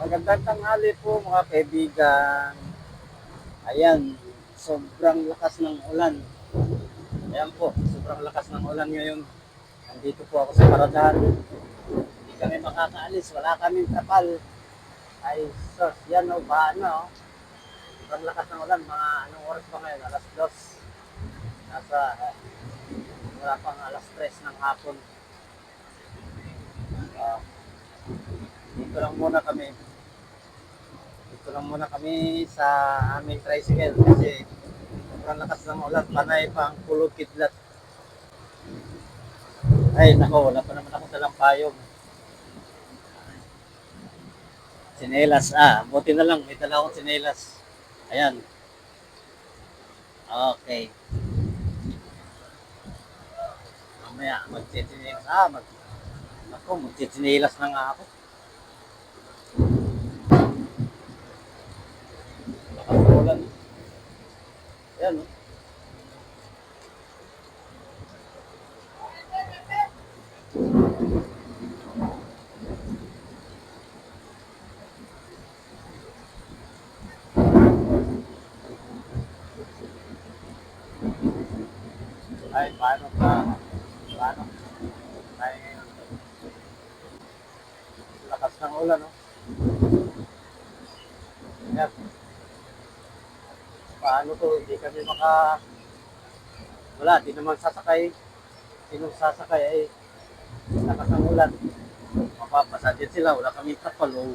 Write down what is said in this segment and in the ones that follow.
Magandang tanghali po mga kaibigan. Ayan, sobrang lakas ng ulan. Ayan po, sobrang lakas ng ulan ngayon. Nandito po ako sa paradahan. Hindi kami makakaalis, wala kaming kapal. Ay, sus, yan o, bahan na o. Sobrang lakas ng ulan, mga anong oras pa ngayon? Alas 2. Nasa, wala pang alas 3 ng hapon. Uh, dito lang muna kami. Dito lang muna kami sa aming tricycle kasi sobrang lakas ng ulan, panay pang kulog kidlat. Ay, nako, wala pa naman ako dalang payong. Sinelas, buti na lang, may dala akong sinelas. Ayan. Okay. Mamaya, magtitinilas. Magtitinilas na nga ako. Lakas ng ulan. Ayan, oh. Ay, paano? Ay, ngayon. Lakas ng ulan, oh. Ayan. Paano to? Hindi kami wala, di naman sasakay. Sinong sasakay ay lakas ng ulan. Mapapasa din sila, wala kami kapal, oh.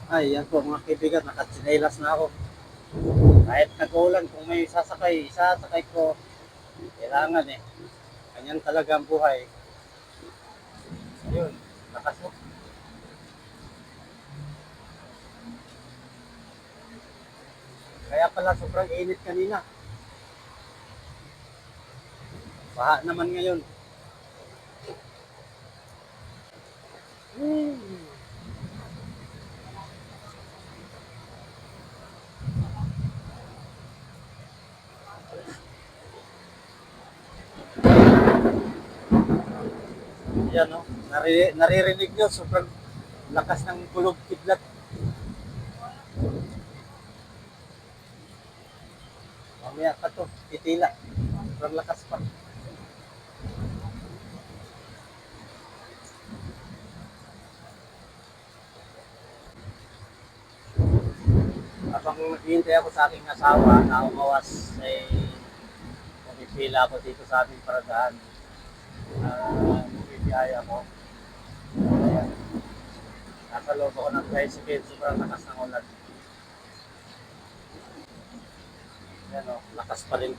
Ay, yan po mga kaibigan, nakatsinelas na ako. Kahit nag-uulan, kung may sasakay ko, kailangan eh. Ganyan talaga ang buhay. Ayun, lakas mo. Kaya pala sobrang init kanina. Baha naman ngayon. Yan no, naririnig nyo, sobrang lakas ng kulog kidlat. Mamaya ka to, titila. Sobrang lakas pa. Habang naghihintay ako sa aking asawa na umawas, ay pumipila ako dito sa aming paradahan. Bibiyaya ako. Ayan. Nasa loob ako ng tricycle, sobrang lakas ng ulan. Ayan o, lakas pa rin.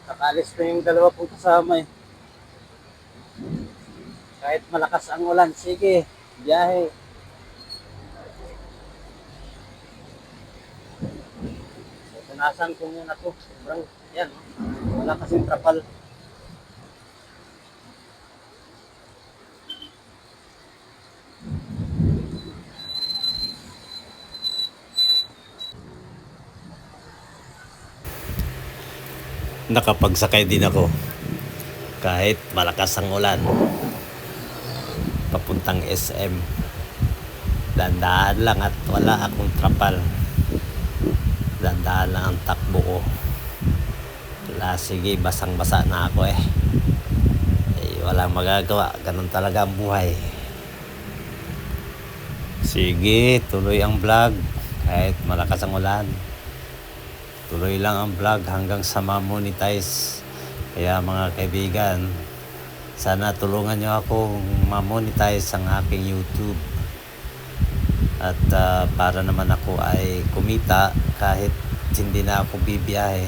Kakalis ko yung dalawa pong kasama eh. Kahit malakas ang ulan, sige, biyahe. Punasan ko muna to. Sobrang, yan, wala kasing trapal. Nakapagsakay din ako kahit malakas ang ulan papuntang SM. Dandaan lang at wala akong trapal. Dandaan lang ang takbo ko. Wala, sige, basang-basa na ako eh. Walang magagawa, ganun talaga ang buhay. Sige, tuloy ang vlog kahit malakas ang ulan. Tuloy lang ang vlog hanggang sa ma-monetize. Kaya mga kaibigan, sana tulungan nyo akong ma-monetize ang aking YouTube. At para naman ako ay kumita kahit hindi na ako bibiyahe,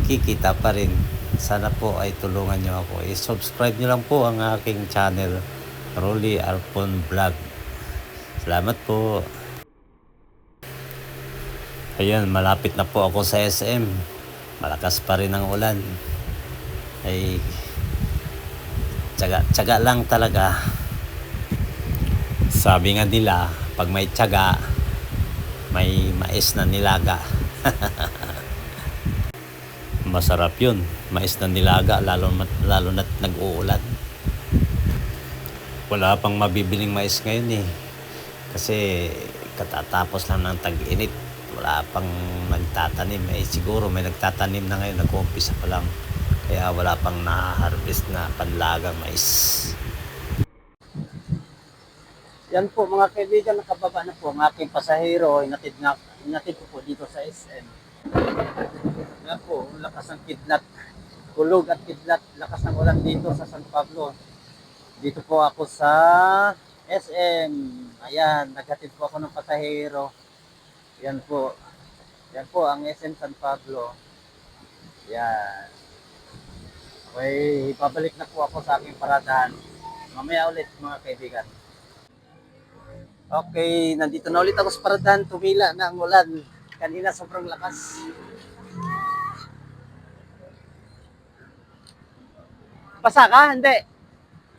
kikita pa rin. Sana po ay tulungan nyo ako. I-subscribe nyo lang po ang aking channel, Rolly Arpon Vlog. Salamat po. Ayan, malapit na po ako sa SM. Malakas pa rin ang ulan. Ay, tiyaga lang talaga. Sabi nga nila, pag may tiyaga, may mais na nilaga. Masarap yun, mais na nilaga, lalo na't nag-uulan. Wala pang mabibiling mais ngayon eh. Kasi katatapos lang ng tag-init. Wala pang nagtatanim. Eh siguro may nagtatanim na ngayon, nag-uumpisa pa lang. Kaya wala pang na-harvest na panlagang mais. Yan po mga kaibigan, nakababa na po ang aking pasahero. Inatid ko po dito sa SM. Yan po, lakas ng kidlat. Kulog at kidlat, lakas ng ulan dito sa San Pablo. Dito po ako sa SM. Ayan, naghatid po ako ng pasahero. Yan po. Yan po ang SM San Pablo. Yan. Okay, babalik na po ako sa aking paradahan. Mamaya ulit mga kaibigan. Okay, nandito na ulit ako sa paradahan. Tumila na ang ulan. Kanina sobrang lakas. Basa ka? Hindi.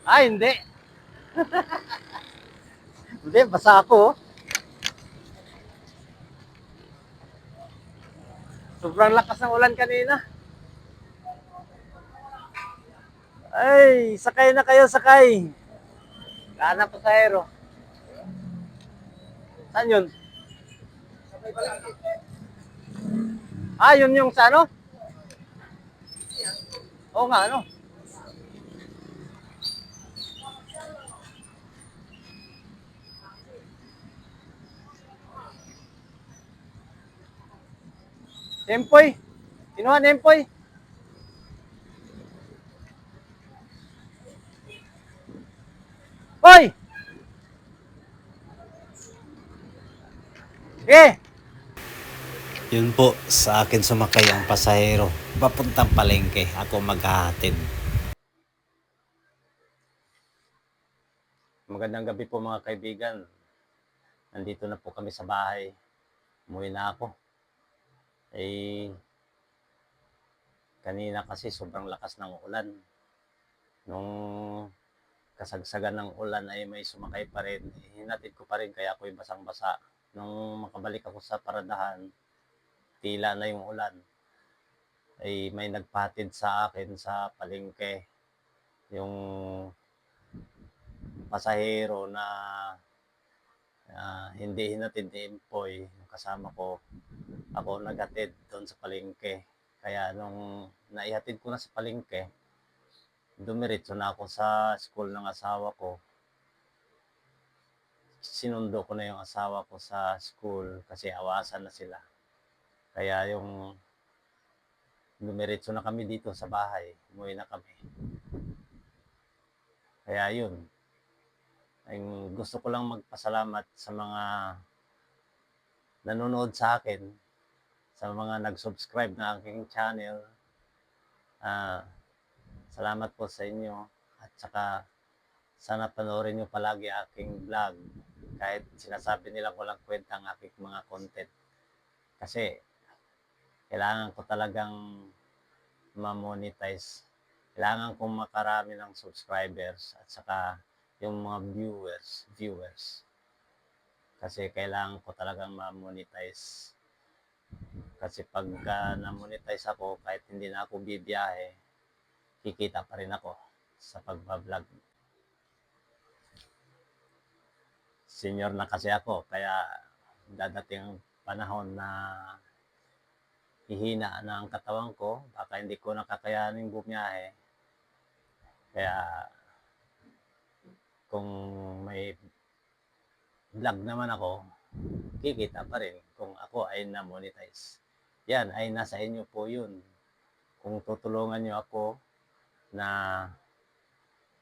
Ay, hindi. Hindi, basa ako. Sobrang lakas ng ulan kanina. Ay, sakay na kayo, sakay. Kaan na pasahero. Saan yun? Ah, yun yung sa ano? Oo nga, ano? Nempoy. Kinuha Nempoy. Hoy! Eh! Yun po, sa akin sumakay ang pasahero. Papuntang palengke, ako maghahatid. Magandang gabi po mga kaibigan. Nandito na po kami sa bahay. Umuwi na ako. Eh, kanina kasi sobrang lakas ng ulan. Nung kasagsagan ng ulan ay may sumakay pa rin. Hinatid ko pa rin kaya ako'y basang-basa. Nung makabalik ako sa paradahan, tila na yung ulan. Ay may nagpatid sa akin sa palengke. Yung pasahero na hindi hinatid ni Empoy, yung kasama ko, ako naghatid doon sa palengke. Kaya nung naihatid ko na sa palengke, dumiretso na ako sa school ng asawa ko. Sinundo ko na yung asawa ko sa school kasi awasan na sila. Kaya yung dumiretso na kami dito sa bahay, umuwi na kami. Kaya yun, ay gusto ko lang magpasalamat sa mga nanonood sa akin, sa mga nag-subscribe na aking channel. Salamat po sa inyo at saka sana panoorin nyo palagi aking vlog kahit sinasabi nila walang kwenta ang aking mga content. Kasi kailangan ko talagang ma-monetize. Kailangan kong makarami ng subscribers at saka yung mga viewers. Kasi kailangan ko talagang ma-monetize. Kasi pagka na-monetize ako, kahit hindi na ako bibiyahe, kikita pa rin ako sa pagbablog. Senior na kasi ako, kaya dadating ang panahon na hihina na ang katawan ko, baka hindi ko nakakayanin bumiyahe. Kaya kung may vlog naman ako, kikita pa rin kung ako ay na-monetize. Yan ay nasa inyo po yun. Kung tutulungan nyo ako na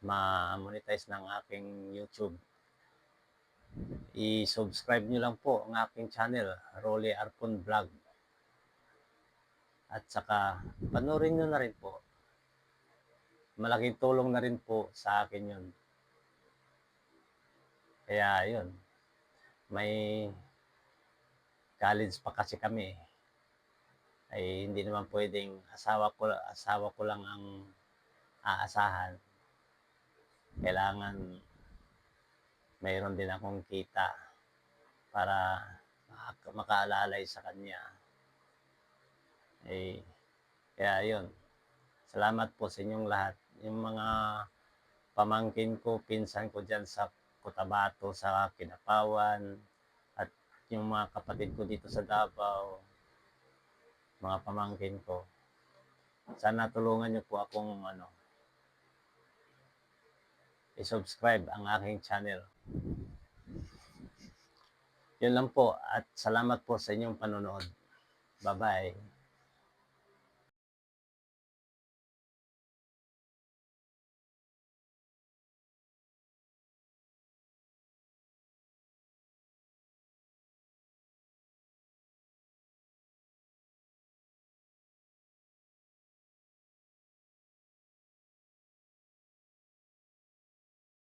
ma-monetize ng aking YouTube, i-subscribe nyo lang po ang aking channel, Rolly Arpon Vlog. At saka, panoorin nyo na rin po. Malaking tulong na rin po sa akin yun. Kaya yun, may college pa kasi kami. Ay hindi naman pwedeng asawa ko lang ang aasahan. Kailangan mayroon din akong kita para makaalalay sa kanya. Kaya yun. Salamat po sa inyong lahat. Yung mga pamangkin ko, pinsan ko dyan sa Cotabato, sa Kinapawan, at yung mga kapatid ko dito sa Davao, mga pamangkin ko. Sana tulungan niyo po akong i-subscribe ang aking channel. Yun lang po at salamat po sa inyong panonood. Bye-bye.